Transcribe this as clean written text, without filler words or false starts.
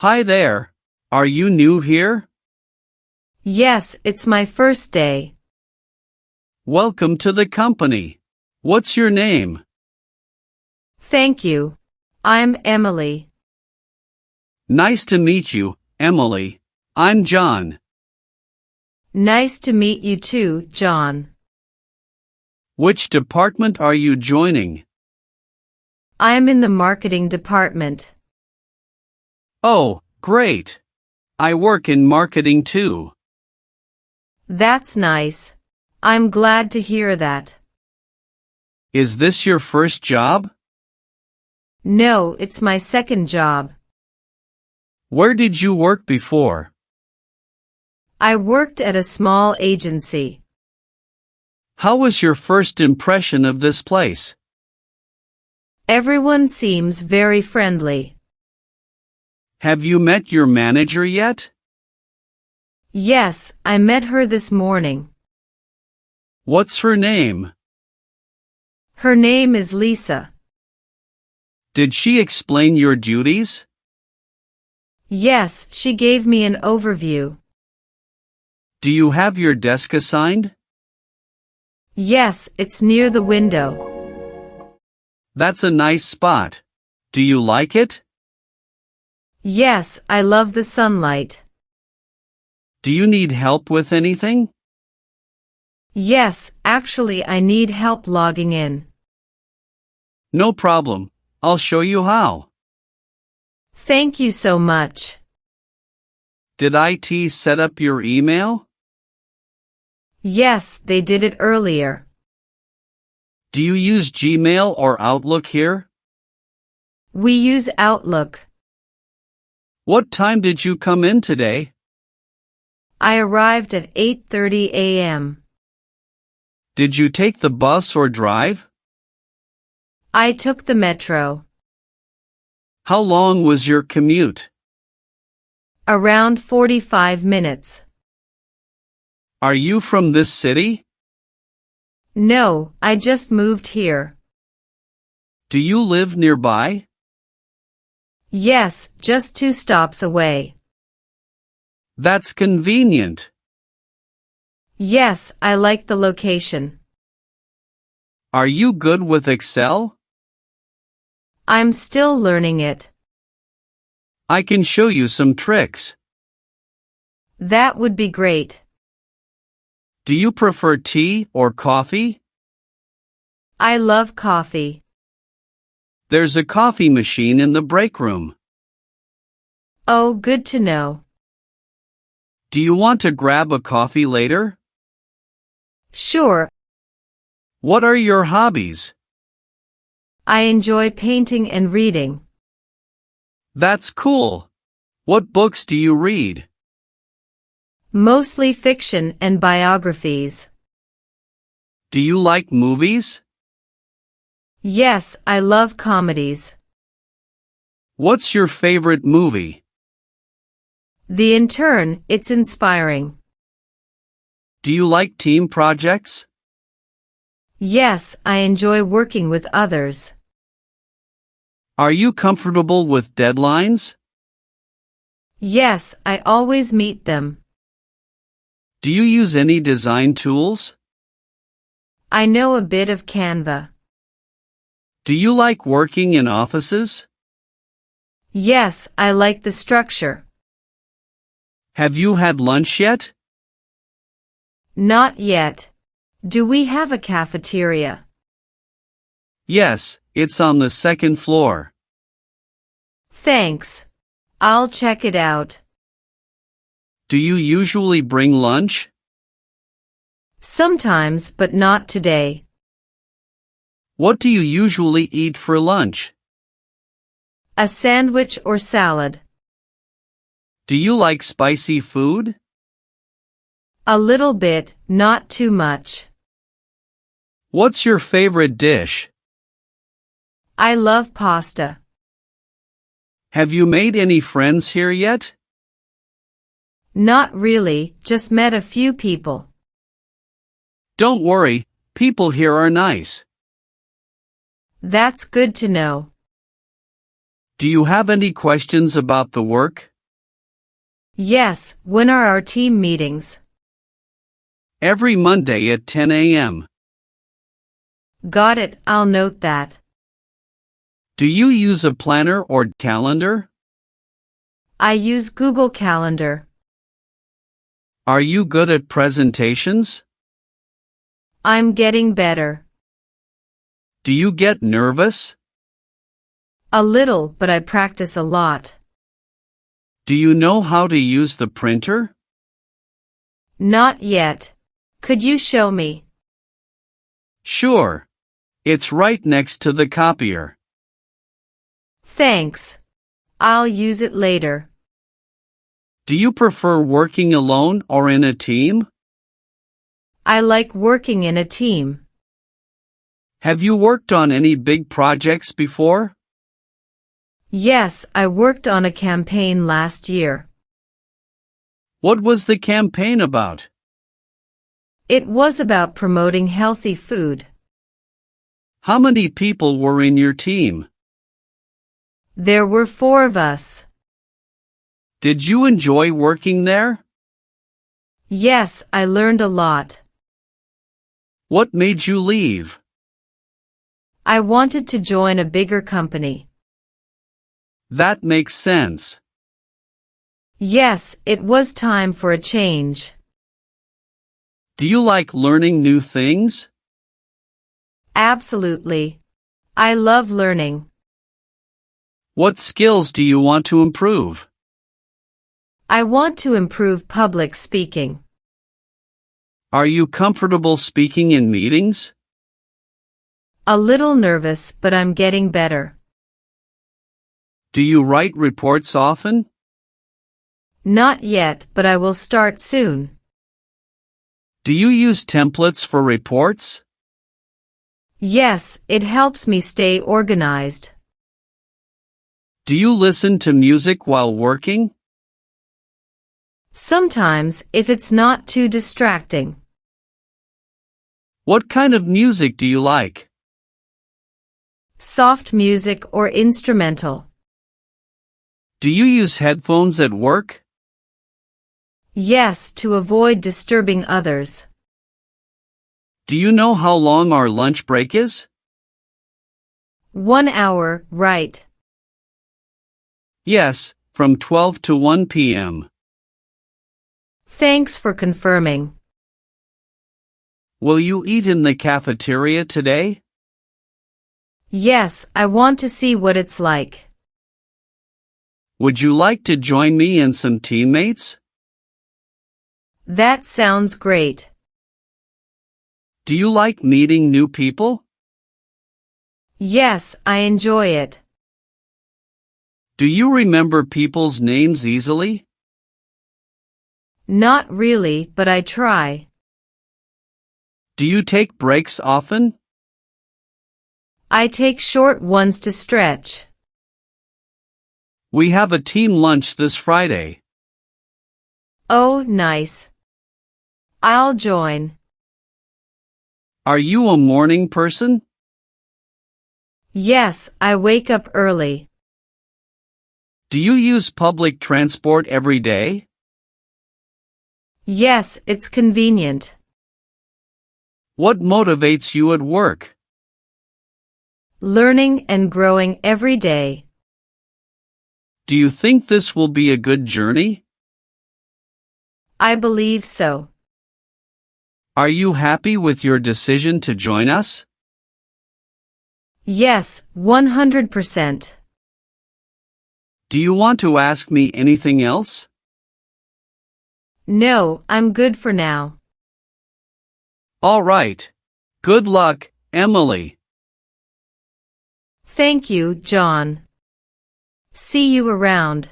Hi there. Are you new here? Yes, it's my first day. Welcome to the company. What's your name? Thank you. I'm Emily. Nice to meet you, Emily. I'm John. Nice to meet you too, John. Which department are you joining? I'm in the marketing department. Oh, great. I work in marketing too. That's nice. I'm glad to hear that. Is this your first job? No, it's my second job. Where did you work before? I worked at a small agency. How was your first impression of this place? Everyone seems very friendly. Have you met your manager yet? Yes, I met her this morning. What's her name? Her name is Lisa. Did she explain your duties? Yes, she gave me an overview. Do you have your desk assigned? Yes, it's near the window. That's a nice spot. Do you like it? Yes, I love the sunlight. Do you need help with anything? Yes, actually I need help logging in. No problem. I'll show you how. Thank you so much. Did IT set up your email? Yes, they did it earlier. Do you use Gmail or Outlook here? We use Outlook. What time did you come in today? I arrived at 8:30 a.m. Did you take the bus or drive? I took the metro. How long was your commute? Around 45 minutes. Are you from this city? No, I just moved here. Do you live nearby? Yes, just 2 stops away. That's convenient. Yes, I like the location. Are you good with Excel? I'm still learning it. I can show you some tricks. That would be great. Do you prefer tea or coffee? I love coffee. There's a coffee machine in the break room. Oh, good to know. Do you want to grab a coffee later? Sure. What are your hobbies? I enjoy painting and reading. That's cool. What books do you read? Mostly fiction and biographies. Do you like movies? Yes, I love comedies. What's your favorite movie? The Intern, it's inspiring. Do you like team projects? Yes, I enjoy working with others. Are you comfortable with deadlines? Yes, I always meet them. Do you use any design tools? I know a bit of Canva. Do you like working in offices? Yes, I like the structure. Have you had lunch yet? Not yet. Do we have a cafeteria? Yes, it's on the second floor. Thanks. I'll check it out. Do you usually bring lunch? Sometimes, but not today. What do you usually eat for lunch? A sandwich or salad. Do you like spicy food? A little bit, not too much. What's your favorite dish? I love pasta. Have you made any friends here yet? Not really, just met a few people. Don't worry, people here are nice. That's good to know. Do you have any questions about the work? Yes, when are our team meetings? Every Monday at 10 a.m. Got it, I'll note that. Do you use a planner or calendar? I use Google Calendar. Are you good at presentations? I'm getting better. Do you get nervous? A little, but I practice a lot. Do you know how to use the printer? Not yet. Could you show me? Sure. It's right next to the copier. Thanks. I'll use it later. Do you prefer working alone or in a team? I like working in a team. Have you worked on any big projects before? Yes, I worked on a campaign last year. What was the campaign about? It was about promoting healthy food. How many people were in your team? There were 4 of us. Did you enjoy working there? Yes, I learned a lot. What made you leave? I wanted to join a bigger company. That makes sense. Yes, it was time for a change. Do you like learning new things? Absolutely. I love learning. What skills do you want to improve? I want to improve public speaking. Are you comfortable speaking in meetings? A little nervous, but I'm getting better. Do you write reports often? Not yet, but I will start soon. Do you use templates for reports? Yes, it helps me stay organized. Do you listen to music while working? Sometimes, if it's not too distracting. What kind of music do you like? Soft music or instrumental. Do you use headphones at work? Yes, to avoid disturbing others. Do you know how long our lunch break is? 1 hour, right. Yes, from 12 to 1 p.m. Thanks for confirming. Will you eat in the cafeteria today? Yes, I want to see what it's like. Would you like to join me and some teammates? That sounds great. Do you like meeting new people? Yes, I enjoy it. Do you remember people's names easily? Not really, but I try. Do you take breaks often? I take short ones to stretch. We have a team lunch this Friday. Oh, nice. I'll join. Are you a morning person? Yes, I wake up early. Do you use public transport every day? Yes, it's convenient. What motivates you at work? Learning and growing every day. Do you think this will be a good journey? I believe so. Are you happy with your decision to join us? Yes, 100%. Do you want to ask me anything else? No, I'm good for now. All right. Good luck, Emily. Thank you, John. See you around.